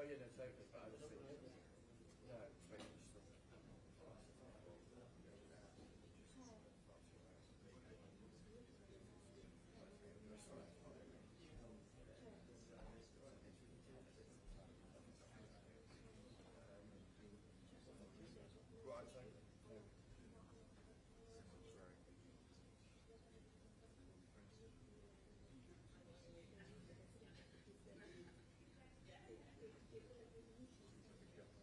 yeah, no, totally. But I just think, no, it's very interesting. Right, so, yeah.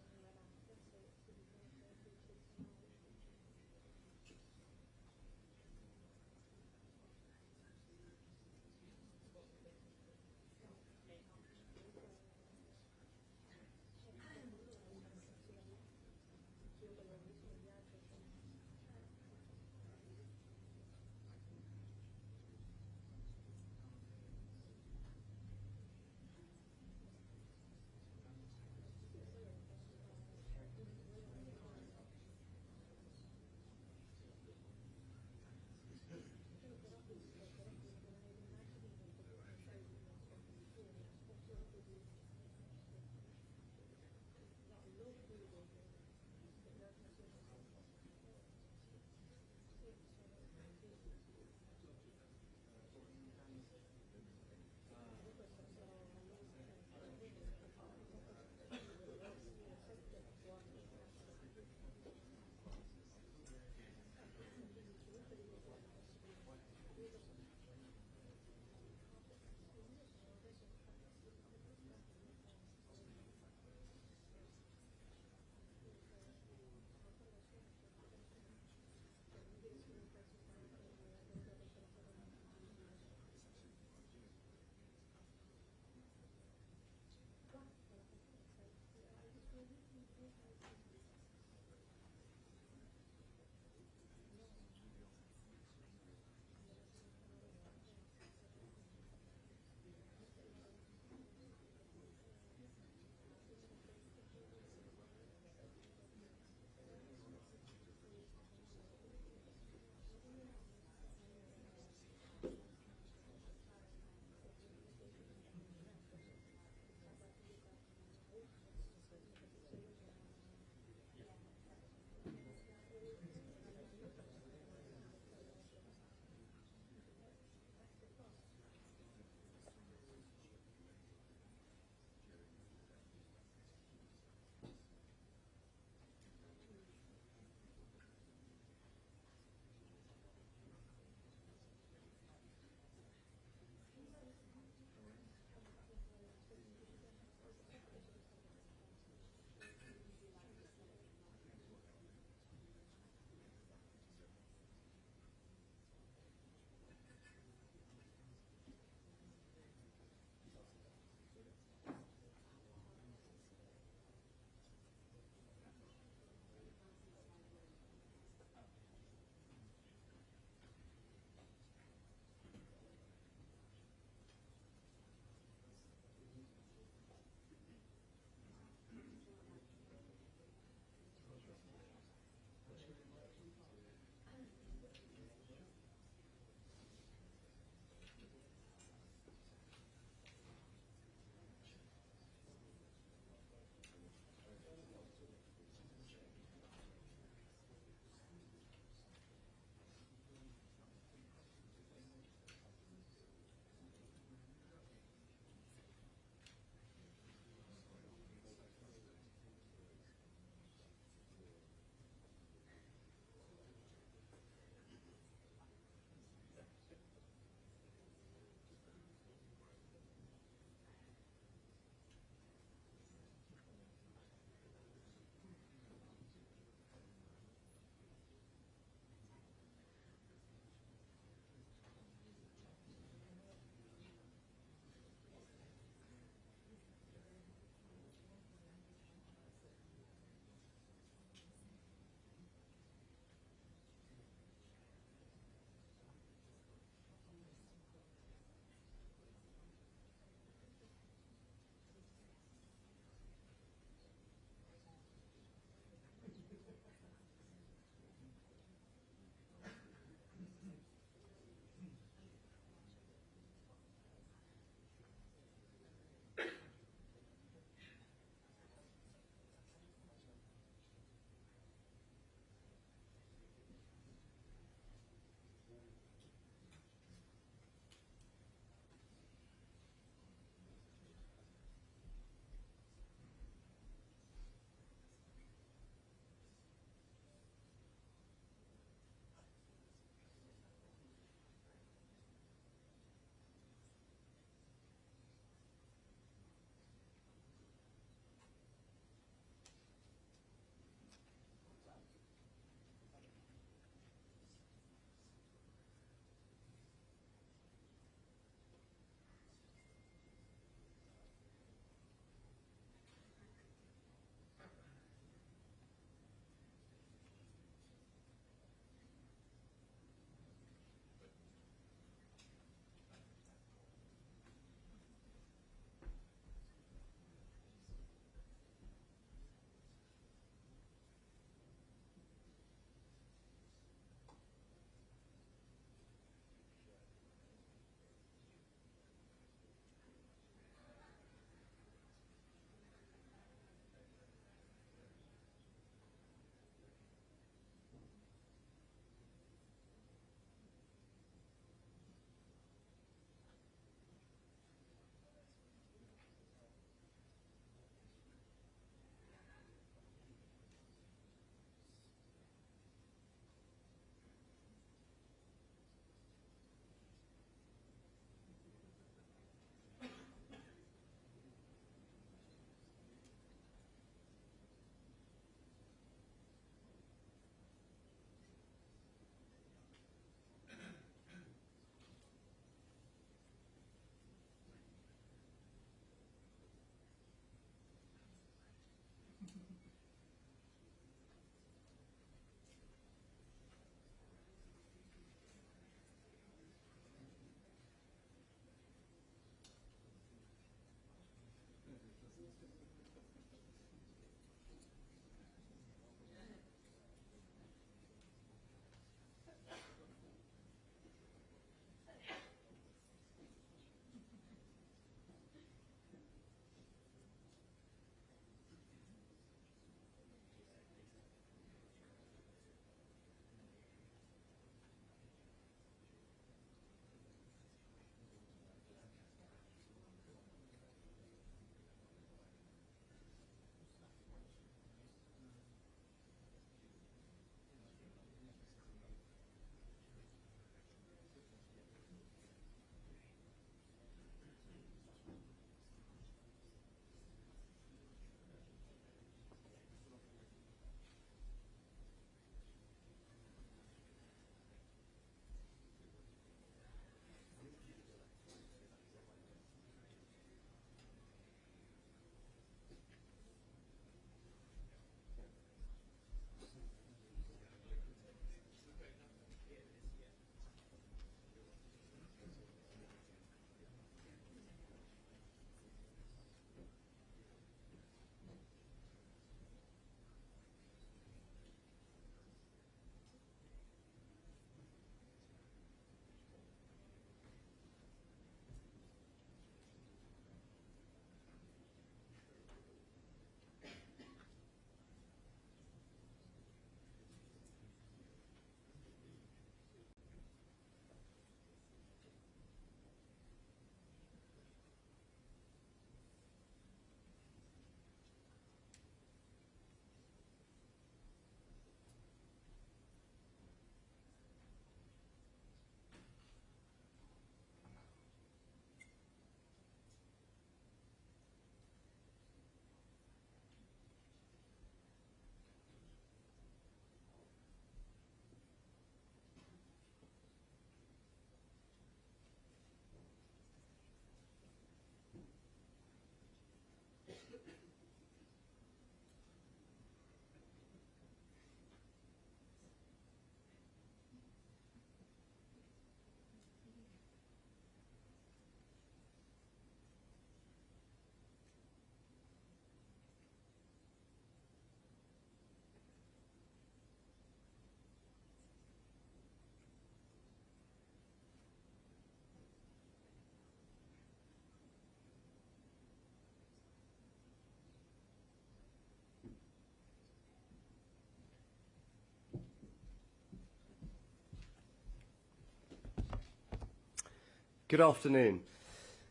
Good afternoon.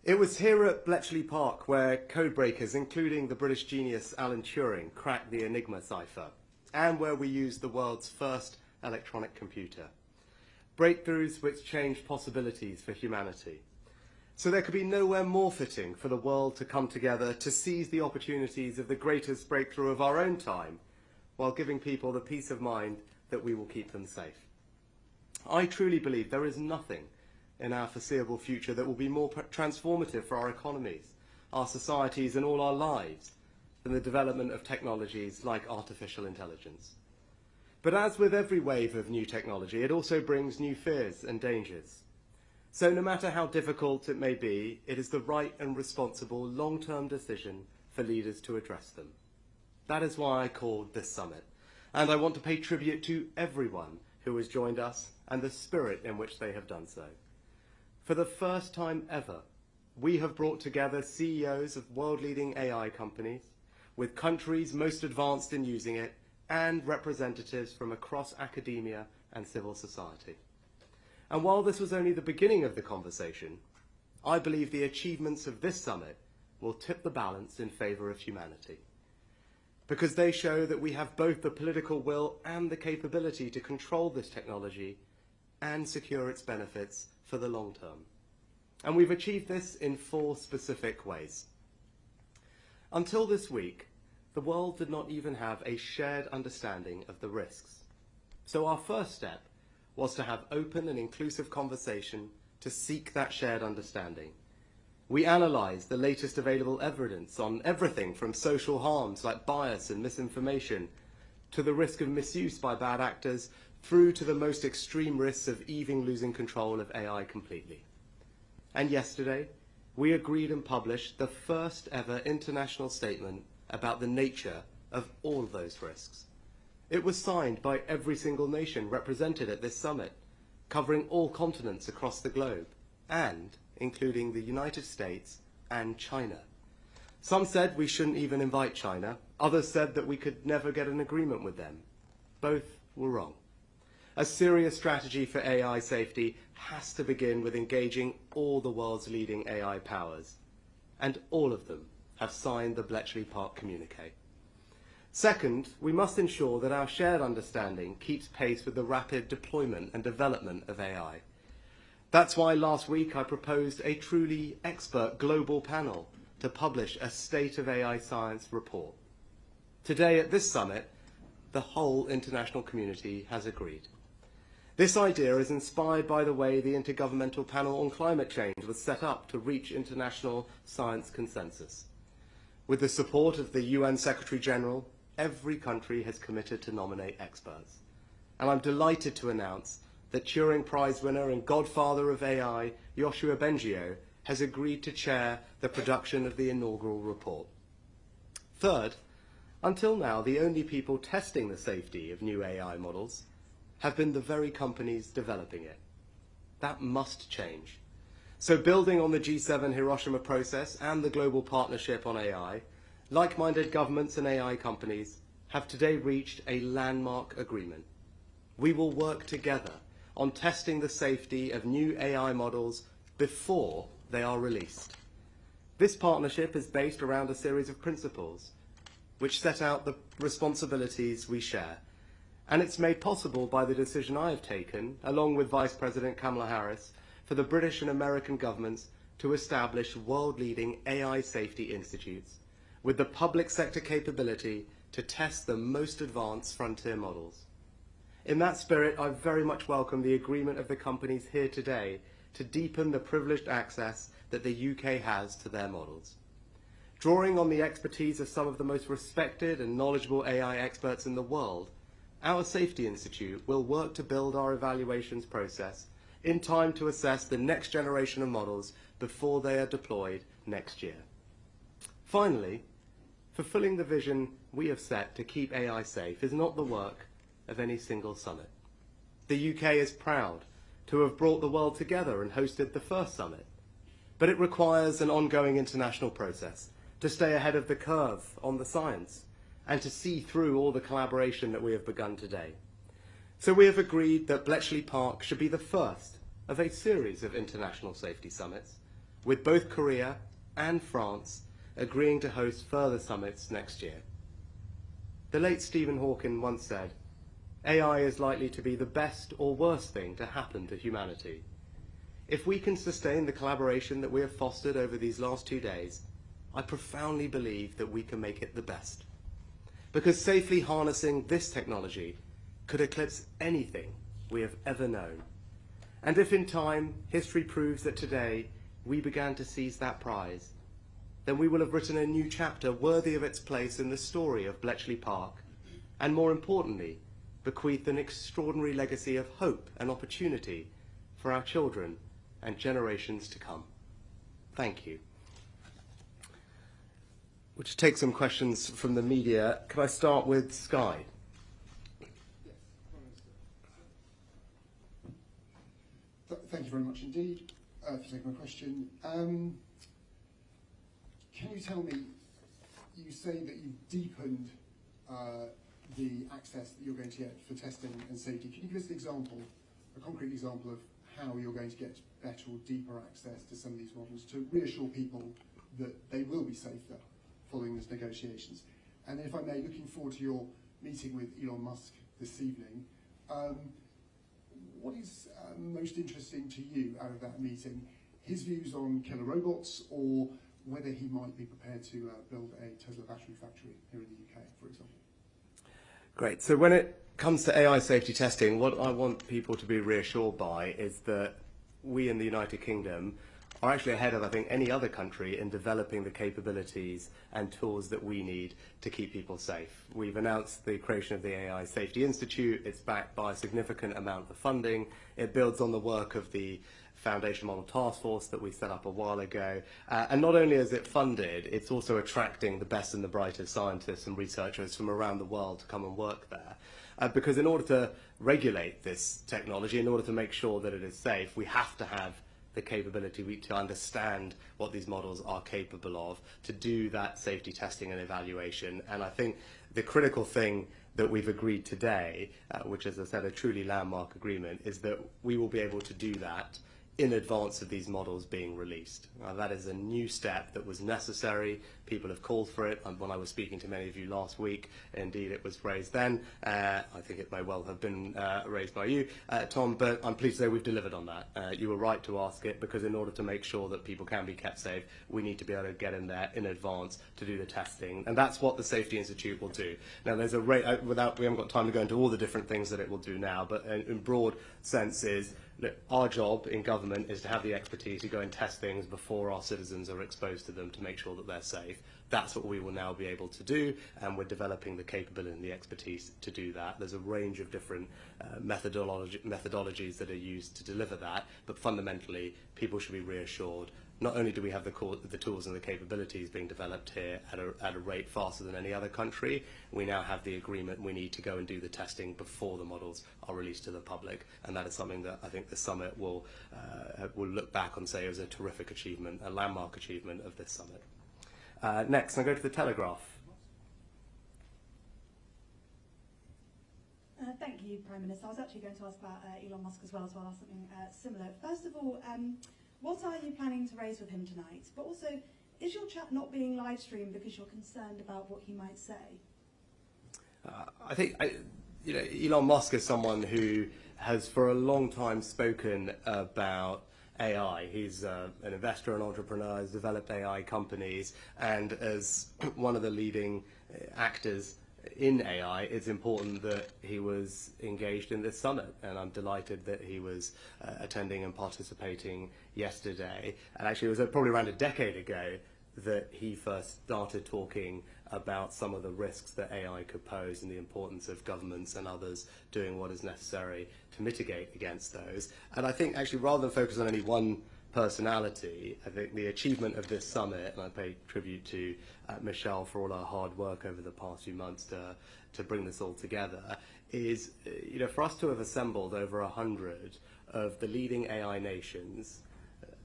It was here at Bletchley Park where codebreakers, including the British genius Alan Turing, cracked the Enigma cipher, and where we used the world's first electronic computer. Breakthroughs which changed possibilities for humanity. So there could be nowhere more fitting for the world to come together to seize the opportunities of the greatest breakthrough of our own time, while giving people the peace of mind that we will keep them safe. I truly believe there is nothing in our foreseeable future that will be more transformative for our economies, our societies and all our lives than the development of technologies like artificial intelligence. But as with every wave of new technology, it also brings new fears and dangers. So no matter how difficult it may be, it is the right and responsible long-term decision for leaders to address them. That is why I called this summit, and I want to pay tribute to everyone who has joined us and the spirit in which they have done so. For the first time ever, we have brought together CEOs of world-leading AI companies, with countries most advanced in using it, and representatives from across academia and civil society. And while this was only the beginning of the conversation, I believe the achievements of this summit will tip the balance in favor of humanity, because they show that we have both the political will and the capability to control this technology and secure its benefits for the long term. And we've achieved this in 4 specific ways. Until this week, the world did not even have a shared understanding of the risks. So our first step was to have open and inclusive conversation to seek that shared understanding. We analysed the latest available evidence on everything from social harms like bias and misinformation, to the risk of misuse by bad actors, through to the most extreme risks of even losing control of AI completely. And yesterday, we agreed and published the first ever international statement about the nature of all those risks. It was signed by every single nation represented at this summit, covering all continents across the globe, and including the United States and China. Some said we shouldn't even invite China. Others said that we could never get an agreement with them. Both were wrong. A serious strategy for AI safety has to begin with engaging all the world's leading AI powers, and all of them have signed the Bletchley Park communique. Second, we must ensure that our shared understanding keeps pace with the rapid deployment and development of AI. That's why last week I proposed a truly expert global panel to publish a State of AI Science report. Today at this summit, the whole international community has agreed. This idea is inspired by the way the Intergovernmental Panel on Climate Change was set up to reach international science consensus. With the support of the UN Secretary General, every country has committed to nominate experts. And I'm delighted to announce that Turing Prize winner and godfather of AI, Yoshua Bengio, has agreed to chair the production of the inaugural report. Third, until now, the only people testing the safety of new AI models have been the very companies developing it. That must change. So building on the G7 Hiroshima process and the global partnership on AI, like-minded governments and AI companies have today reached a landmark agreement. We will work together on testing the safety of new AI models before they are released. This partnership is based around a series of principles which set out the responsibilities we share. And it's made possible by the decision I have taken, along with Vice President Kamala Harris, for the British and American governments to establish world-leading AI safety institutes with the public sector capability to test the most advanced frontier models. In that spirit, I very much welcome the agreement of the companies here today to deepen the privileged access that the UK has to their models. Drawing on the expertise of some of the most respected and knowledgeable AI experts in the world, our Safety Institute will work to build our evaluations process in time to assess the next generation of models before they are deployed next year. Finally, fulfilling the vision we have set to keep AI safe is not the work of any single summit. The UK is proud to have brought the world together and hosted the first summit, but it requires an ongoing international process to stay ahead of the curve on the science and to see through all the collaboration that we have begun today. So we have agreed that Bletchley Park should be the first of a series of international safety summits, with both Korea and France agreeing to host further summits next year. The late Stephen Hawking once said, "AI is likely to be the best or worst thing to happen to humanity." If we can sustain the collaboration that we have fostered over these last 2 days, I profoundly believe that we can make it the best. Because safely harnessing this technology could eclipse anything we have ever known. And if in time history proves that today we began to seize that prize, then we will have written a new chapter worthy of its place in the story of Bletchley Park, and more importantly, bequeathed an extraordinary legacy of hope and opportunity for our children and generations to come. Thank you. We'll just take some questions from the media. Can I start with Sky? Thank you very much indeed for taking my question. Can you tell me, you say that you've deepened the access that you're going to get for testing and safety. Can you give us an example, a concrete example of how you're going to get better or deeper access to some of these models to reassure people that they will be safer following these negotiations? And then if I may, looking forward to your meeting with Elon Musk this evening, what is most interesting to you out of that meeting? His views on killer robots, or whether he might be prepared to build a Tesla battery factory here in the UK, for example? Great. So when it comes to AI safety testing, what I want people to be reassured by is that we in the United Kingdom are actually ahead of, I think, any other country in developing the capabilities and tools that we need to keep people safe. We've announced the creation of the AI Safety Institute. It's backed by a significant amount of funding. It builds on the work of the foundation model task force that we set up a while ago. And not only is it funded, it's also attracting the best and the brightest scientists and researchers from around the world to come and work there. Because in order to regulate this technology, in order to make sure that it is safe, we have to have the capability to understand what these models are capable of, to do that safety testing and evaluation. And I think the critical thing that we've agreed today, which is, as I said, a truly landmark agreement, is that we will be able to do that in advance of these models being released. That is a new step that was necessary. People have called for it. And when I was speaking to many of you last week, indeed it was raised then. I think it may well have been raised by you, Tom, but I'm pleased to say we've delivered on that. You were right to ask it, because in order to make sure that people can be kept safe, we need to be able to get in there in advance to do the testing. And that's what the Safety Institute will do. Now, there's a rate, we haven't got time to go into all the different things that it will do now, but in broad sense is, look, our job in government is to have the expertise to go and test things before our citizens are exposed to them to make sure that they're safe. That's what we will now be able to do, and we're developing the capability and the expertise to do that. There's a range of different methodologies that are used to deliver that, but fundamentally, people should be reassured. Not only do we have the tools and the capabilities being developed here at a rate faster than any other country, we now have the agreement we need to go and do the testing before the models are released to the public, and that is something that I think the summit will look back and say was a terrific achievement, a landmark achievement of this summit. Next, I'll go to the Telegraph. Thank you, Prime Minister. I was actually going to ask about Elon Musk as well, so I'll ask something similar. First of all, what are you planning to raise with him tonight? But also, is your chat not being live streamed because you're concerned about what he might say? I think Elon Musk is someone who has for a long time spoken about AI. He's an investor and entrepreneur, has developed AI companies, and as one of the leading actors in AI, it's important that he was engaged in this summit, and I'm delighted that he was attending and participating yesterday. And actually, it was probably around a decade ago that he first started talking about some of the risks that AI could pose and the importance of governments and others doing what is necessary to mitigate against those. And I think actually, rather than focus on any one personality, I think the achievement of this summit, and I pay tribute to Michelle for all her hard work over the past few months to bring this all together, is for us to have assembled over 100 of the leading AI nations,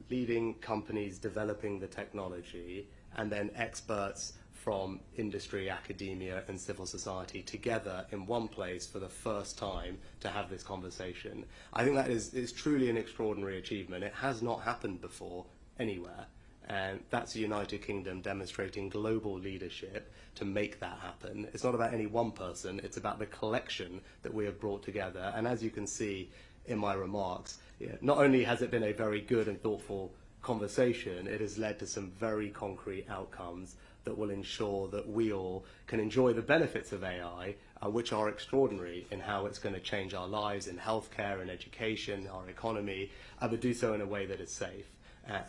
leading companies developing the technology, and then experts from industry, academia, and civil society together in one place for the first time to have this conversation. I think that is truly an extraordinary achievement. It has not happened before anywhere, and that's the United Kingdom demonstrating global leadership to make that happen. It's not about any one person, it's about the collection that we have brought together. And as you can see in my remarks, not only has it been a very good and thoughtful conversation, it has led to some very concrete outcomes that will ensure that we all can enjoy the benefits of AI, which are extraordinary in how it's going to change our lives in healthcare and education, our economy, but do so in a way that is safe.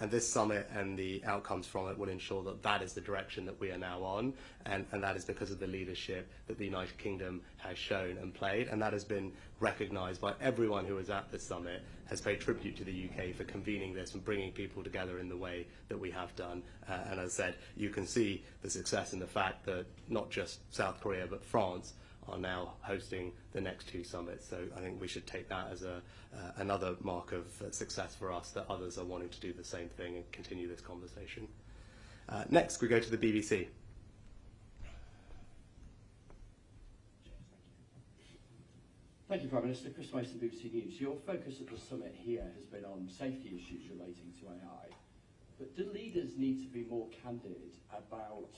And this summit and the outcomes from it will ensure that that is the direction that we are now on, and that is because of the leadership that the United Kingdom has shown and played, and that has been recognised by everyone who was at this summit, has paid tribute to the UK for convening this and bringing people together in the way that we have done. And as I said, you can see the success in the fact that not just South Korea but France are now hosting the next two summits. So I think we should take that as another mark of success for us, that others are wanting to do the same thing and continue this conversation. Next, we go to the BBC. Thank you, Prime Minister. Chris Mason, BBC News. Your focus at the summit here has been on safety issues relating to AI, but do leaders need to be more candid about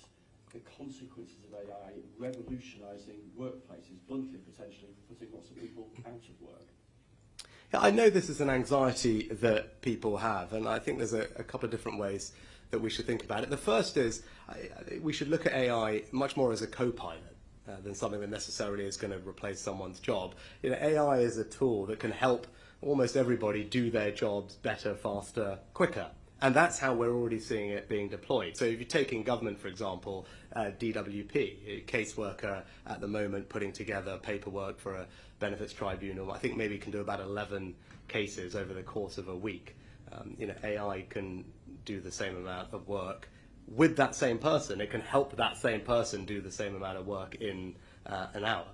the consequences of AI revolutionising workplaces, bluntly, potentially putting lots of people out of work? Yeah, I know this is an anxiety that people have, and I think there's a couple of different ways that we should think about it. The first is we should look at AI much more as a co-pilot than something that necessarily is going to replace someone's job. AI is a tool that can help almost everybody do their jobs better, faster, quicker. And that's how we're already seeing it being deployed. So if you take in government, for example, DWP, a caseworker at the moment putting together paperwork for a benefits tribunal, I think maybe can do about 11 cases over the course of a week. AI can do the same amount of work with that same person. It can help that same person do the same amount of work in an hour.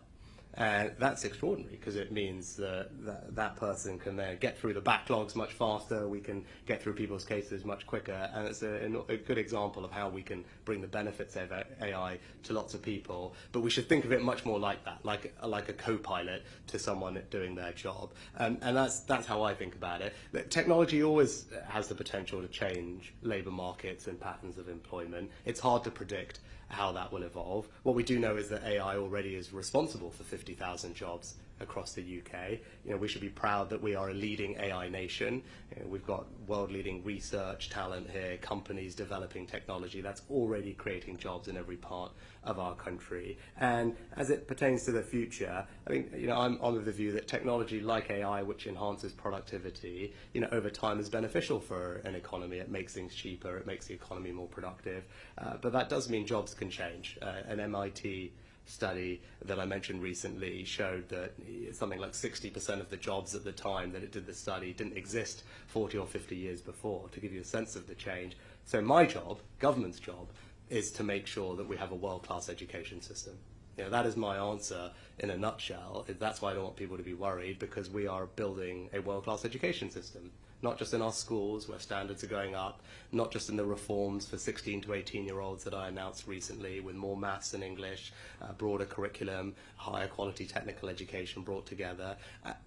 And that's extraordinary because it means that person can then get through the backlogs much faster, we can get through people's cases much quicker, and it's a good example of how we can bring the benefits of AI to lots of people. But we should think of it much more like that, like a co-pilot to someone doing their job. And that's how I think about it. Technology always has the potential to change labour markets and patterns of employment. It's hard to predict how that will evolve. What we do know is that AI already is responsible for 50,000 jobs across the UK. We should be proud that we are a leading AI nation. We've got world-leading research talent here, companies developing technology that's already creating jobs in every part of our country. And as it pertains to the future, I think I'm of the view that technology like AI, which enhances productivity, over time is beneficial for an economy. It makes things cheaper, it makes the economy more productive. But that does mean jobs can change. An MIT study that I mentioned recently showed that something like 60% of the jobs at the time that it did the study didn't exist 40 or 50 years before, to give you a sense of the change. So my job, government's job, is to make sure that we have a world-class education system. That is my answer in a nutshell. That's why I don't want people to be worried, because we are building a world-class education system. Not just in our schools, where standards are going up, not just in the reforms for 16 to 18-year-olds that I announced recently, with more maths and English, broader curriculum, higher quality technical education brought together,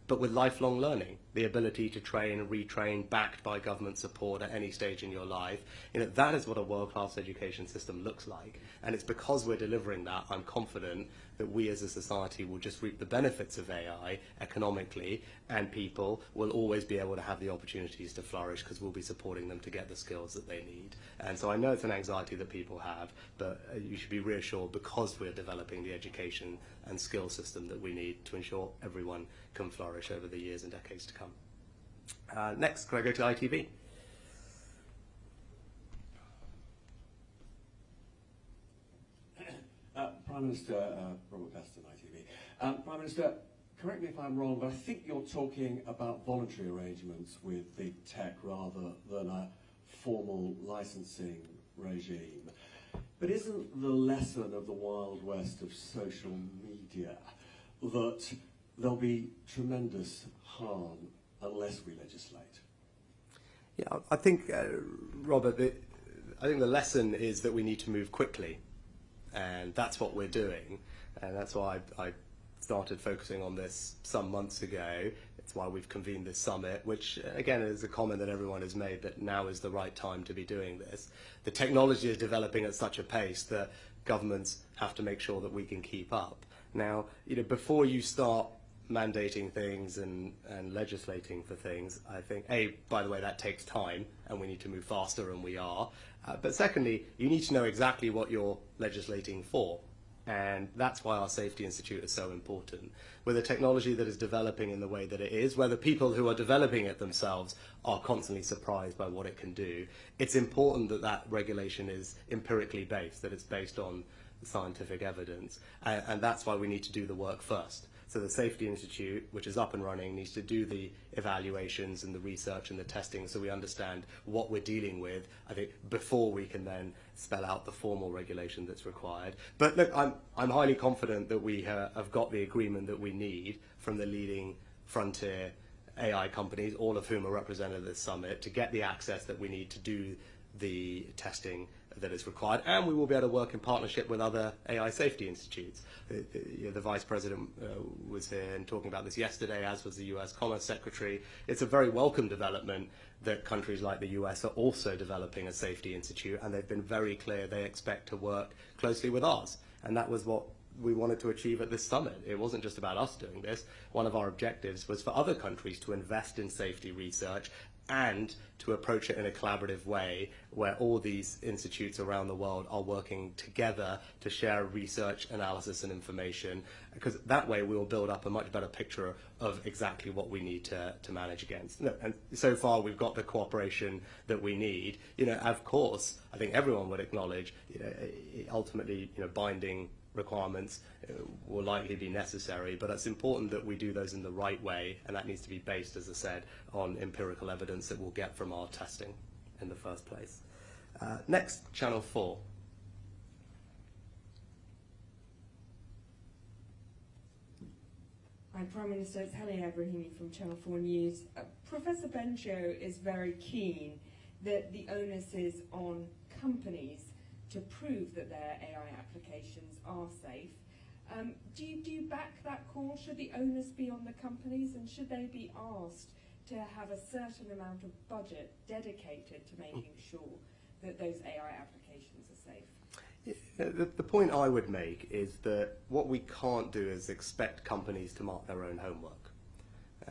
but with lifelong learning, the ability to train and retrain, backed by government support at any stage in your life. That is what a world-class education system looks like. And it's because we're delivering that, I'm confident that we as a society will just reap the benefits of AI economically, and people will always be able to have the opportunities to flourish because we'll be supporting them to get the skills that they need. And so I know it's an anxiety that people have, but you should be reassured, because we're developing the education and skill system that we need to ensure everyone can flourish over the years and decades to come. Next, can I go to ITV? Prime Minister, Robert Gaston, ITV. Prime Minister, correct me if I'm wrong, but I think you're talking about voluntary arrangements with big tech rather than a formal licensing regime. But isn't the lesson of the Wild West of social media that there'll be tremendous harm unless we legislate? Yeah, I think, Robert, I think the lesson is that we need to move quickly. And that's what we're doing, and that's why I started focusing on this some months ago. It's why we've convened this summit, which again is a comment that everyone has made, that now is the right time to be doing this. The technology is developing at such a pace that governments have to make sure that we can keep up. Now, before you start mandating things and legislating for things, I think, by the way, that takes time, and we need to move faster, and we are. But secondly, you need to know exactly what you're legislating for. And that's why our Safety Institute is so important. With a technology that is developing in the way that it is, where the people who are developing it themselves are constantly surprised by what it can do, it's important that that regulation is empirically based, that it's based on scientific evidence. And that's why we need to do the work first. So the Safety Institute, which is up and running, needs to do the evaluations and the research and the testing so we understand what we're dealing with, I think, before we can then spell out the formal regulation that's required. But look, I'm highly confident that we have got the agreement that we need from the leading frontier AI companies, all of whom are represented at this summit, to get the access that we need to do the testing that is required, and we will be able to work in partnership with other AI safety institutes. The Vice President was here and talking about this yesterday, as was the US Commerce Secretary. It's a very welcome development that countries like the US are also developing a safety institute, and they've been very clear they expect to work closely with ours. And that was what we wanted to achieve at this summit. It wasn't just about us doing this. One of our objectives was for other countries to invest in safety research and to approach it in a collaborative way where all these institutes around the world are working together to share research, analysis and information, because that way we will build up a much better picture of exactly what we need to manage against. And so far we've got the cooperation that we need. Of course, I think everyone would acknowledge, ultimately, binding requirements will likely be necessary, but it's important that we do those in the right way, and that needs to be based, as I said, on empirical evidence that we'll get from our testing in the first place. Next, Channel 4. Hi, Prime Minister, it's Heli Abrahimi from Channel 4 News. Professor Bencho is very keen that the onus is on companies to prove that their AI applications are safe. Do you back that call? Should the onus be on the companies, and should they be asked to have a certain amount of budget dedicated to making sure that those AI applications are safe? The point I would make is that what we can't do is expect companies to mark their own homework.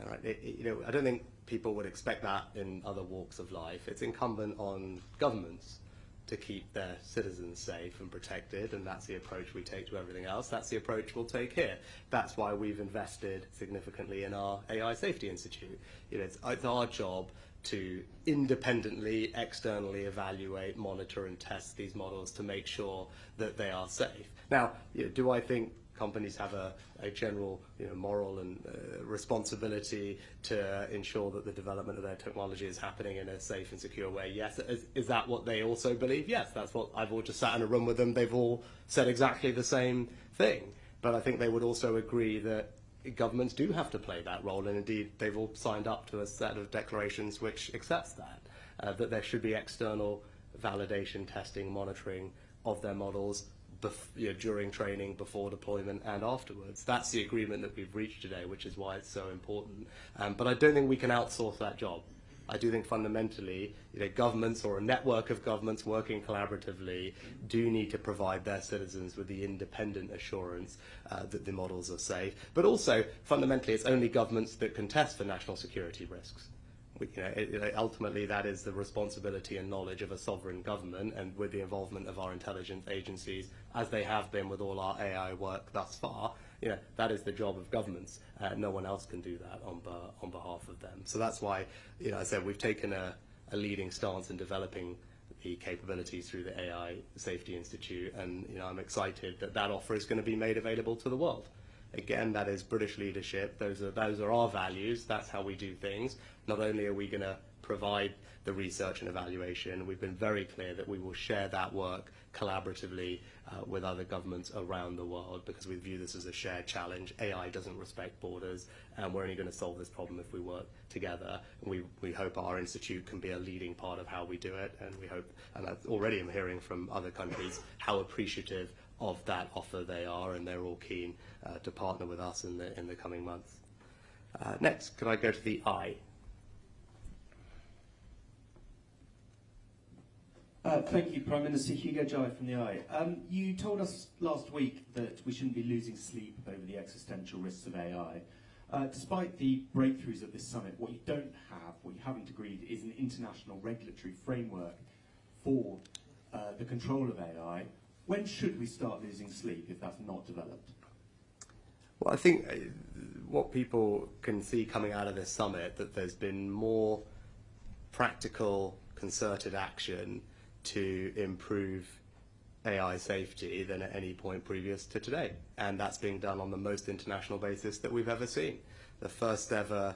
Right? I don't think people would expect that in other walks of life. It's incumbent on governments to keep their citizens safe and protected, and that's the approach we take to everything else. That's the approach we'll take here. That's why we've invested significantly in our AI Safety Institute. It's our job to independently, externally evaluate, monitor and test these models to make sure that they are safe. Now, do I think companies have a general moral and responsibility to ensure that the development of their technology is happening in a safe and secure way? Yes. Is that what they also believe? Yes, that's what I've all just sat in a room with them. They've all said exactly the same thing. But I think they would also agree that governments do have to play that role, and indeed they've all signed up to a set of declarations which accepts that, that there should be external validation, testing, monitoring of their models during training, before deployment and afterwards. That's the agreement that we've reached today, which is why it's so important. But I don't think we can outsource that job. I do think fundamentally, governments or a network of governments working collaboratively do need to provide their citizens with the independent assurance that the models are safe. But also, fundamentally, it's only governments that can test for national security risks. Ultimately, that is the responsibility and knowledge of a sovereign government, and with the involvement of our intelligence agencies, as they have been with all our AI work thus far, that is the job of governments. No one else can do that on behalf of them. So that's why, I said we've taken a leading stance in developing the capabilities through the AI Safety Institute, and I'm excited that that offer is going to be made available to the world. Again, that is British leadership. Those are our values. That's how we do things. Not only are we going to provide the research and evaluation, we've been very clear that we will share that work collaboratively with other governments around the world, because we view this as a shared challenge. AI doesn't respect borders, and we're only going to solve this problem if we work together. And we hope our institute can be a leading part of how we do it, and we hope, and already I'm hearing from other countries how appreciative of that offer they are, and they're all keen to partner with us in the coming months. Next, could I go to the I? Thank you, Prime Minister. Hugo Jai from the I. You told us last week that we shouldn't be losing sleep over the existential risks of AI. Despite the breakthroughs at this summit, what you haven't agreed is an international regulatory framework for the control of AI. When should we start losing sleep if that's not developed? Well, I think what people can see coming out of this summit, that there's been more practical, concerted action to improve AI safety than at any point previous to today. And that's being done on the most international basis that we've ever seen. The first ever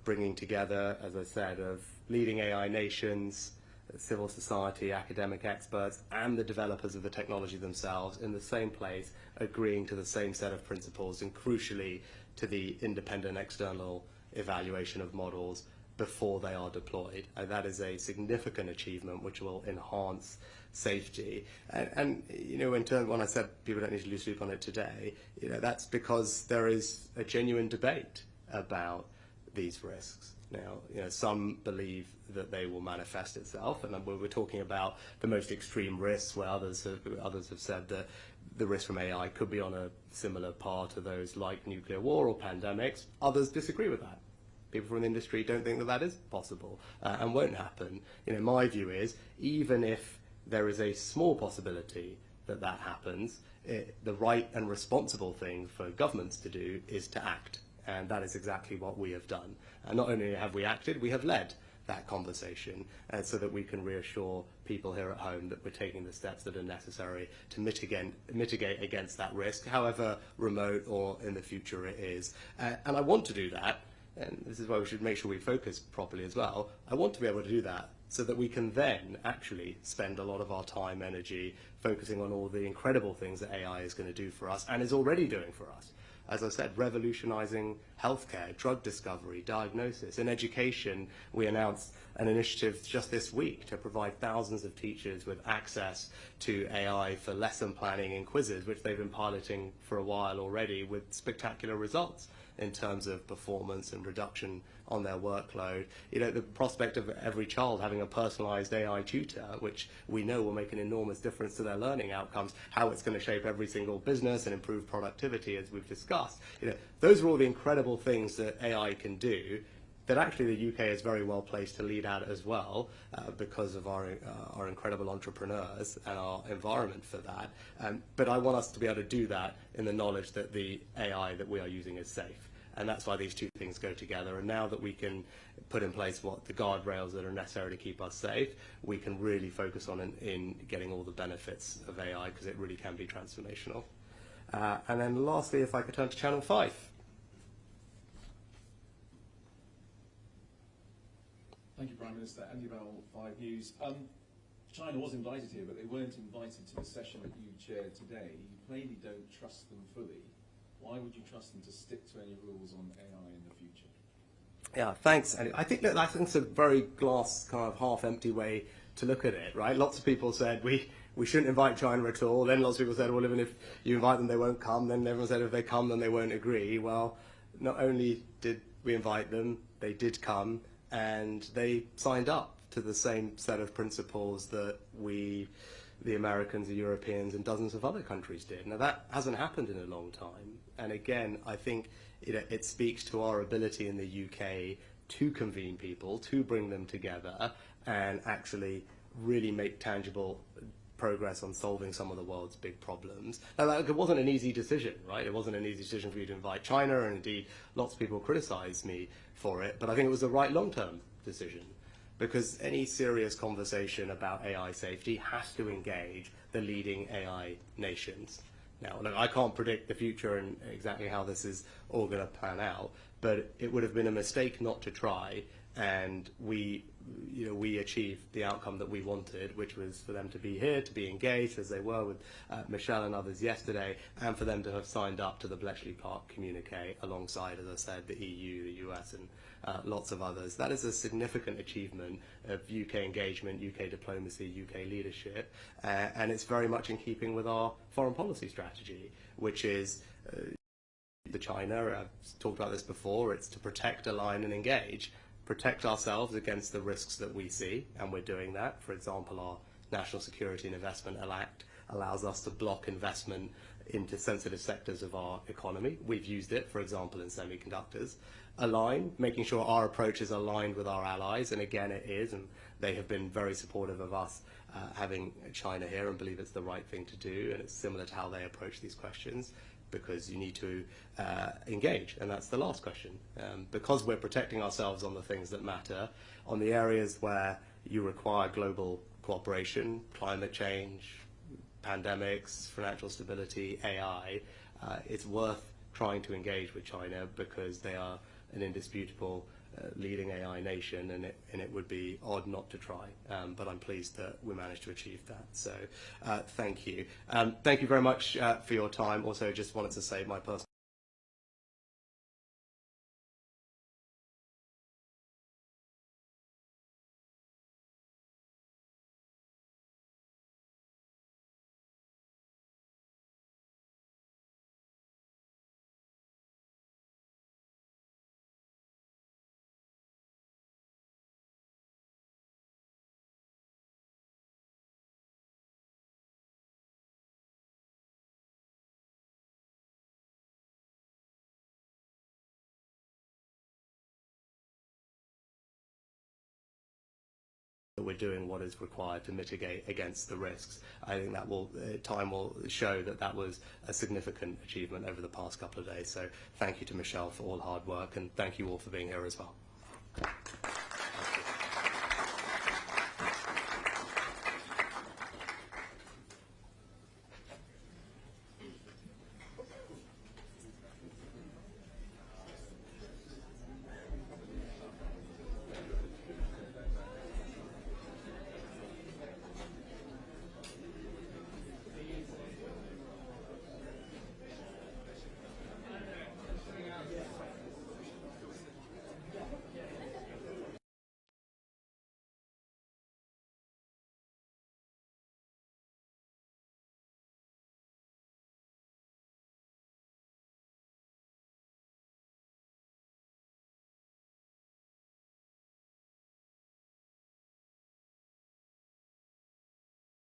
bringing together, as I said, of leading AI nations, civil society, academic experts, and the developers of the technology themselves in the same place, agreeing to the same set of principles, and crucially to the independent external evaluation of models before they are deployed. And that is a significant achievement which will enhance safety. And in terms, when I said people don't need to lose sleep on it today, that's because there is a genuine debate about these risks. Now, some believe that they will manifest itself, and we're talking about the most extreme risks, where others have said that the risk from AI could be on a similar par to those like nuclear war or pandemics. Others disagree with that. People from the industry don't think that that is possible and won't happen. My view is, even if there is a small possibility that that happens, the right and responsible thing for governments to do is to act. And that is exactly what we have done. And not only have we acted, we have led that conversation, and so that we can reassure people here at home that we're taking the steps that are necessary to mitigate against that risk, however remote or in the future it is. And I want to do that, and this is why we should make sure we focus properly as well. I want to be able to do that so that we can then actually spend a lot of our time, energy, focusing on all the incredible things that AI is going to do for us and is already doing for us. As I said, revolutionizing healthcare, drug discovery, diagnosis. In education, we announced an initiative just this week to provide thousands of teachers with access to AI for lesson planning and quizzes, which they've been piloting for a while already with spectacular results in terms of performance and reduction on their workload. You know, the prospect of every child having a personalized AI tutor, which we know will make an enormous difference to their learning outcomes, how it's going to shape every single business and improve productivity, as we've discussed. You know, those are all the incredible things that AI can do that actually the UK is very well placed to lead at as well, because of our incredible entrepreneurs and our environment for that. But I want us to be able to do that in the knowledge that the AI that we are using is safe. And that's why these two things go together. And now that we can put in place what the guardrails that are necessary to keep us safe, we can really focus on in getting all the benefits of AI, because it really can be transformational. And then lastly, if I could turn to Channel 5. Thank you, Prime Minister. Andy Bell, 5 News. China was invited here, but they weren't invited to the session that you chaired today. You plainly don't trust them fully. Why would you trust them to stick to any rules on AI in the future? Yeah, thanks, Andy. I think it's a very glass kind of half-empty way to look at it, right? Lots of people said we shouldn't invite China at all. Then lots of people said, well, even if you invite them, they won't come. Then everyone said if they come, then they won't agree. Well, not only did we invite them, they did come, and they signed up to the same set of principles that we, the Americans, the Europeans, and dozens of other countries did. Now, that hasn't happened in a long time. And again, I think it speaks to our ability in the UK to convene people, to bring them together, and actually really make tangible progress on solving some of the world's big problems. Now, it wasn't an easy decision, right? It wasn't an easy decision for you to invite China, and indeed, lots of people criticize me for it, but I think it was the right long-term decision, because any serious conversation about AI safety has to engage the leading AI nations. Now, look, I can't predict the future and exactly how this is all going to pan out, but it would have been a mistake not to try, and we achieved the outcome that we wanted, which was for them to be here, to be engaged, as they were with Michelle and others yesterday, and for them to have signed up to the Bletchley Park communique alongside, as I said, the EU, the US, and lots of others. That is a significant achievement of UK engagement, UK diplomacy, UK leadership, and it's very much in keeping with our foreign policy strategy, which is the China, I've talked about this before, it's to protect, align, and engage. Protect ourselves against the risks that we see, and we're doing that. For example, our National Security and Investment Act allows us to block investment into sensitive sectors of our economy. We've used it, for example, in semiconductors. Align, making sure our approach is aligned with our allies, and again it is, and they have been very supportive of us having China here and believe it's the right thing to do, and it's similar to how they approach these questions, because you need to engage, and that's the last question. Because we're protecting ourselves on the things that matter, on the areas where you require global cooperation, climate change, pandemics, financial stability, AI, it's worth trying to engage with China because they are an indisputable leading AI nation, and it would be odd not to try. But I'm pleased that we managed to achieve that. So thank you. Thank you very much for your time. Also, just wanted to say my personal that we're doing what is required to mitigate against the risks. I think that time will show that that was a significant achievement over the past couple of days. So thank you to Michelle for all hard work, and thank you all for being here as well.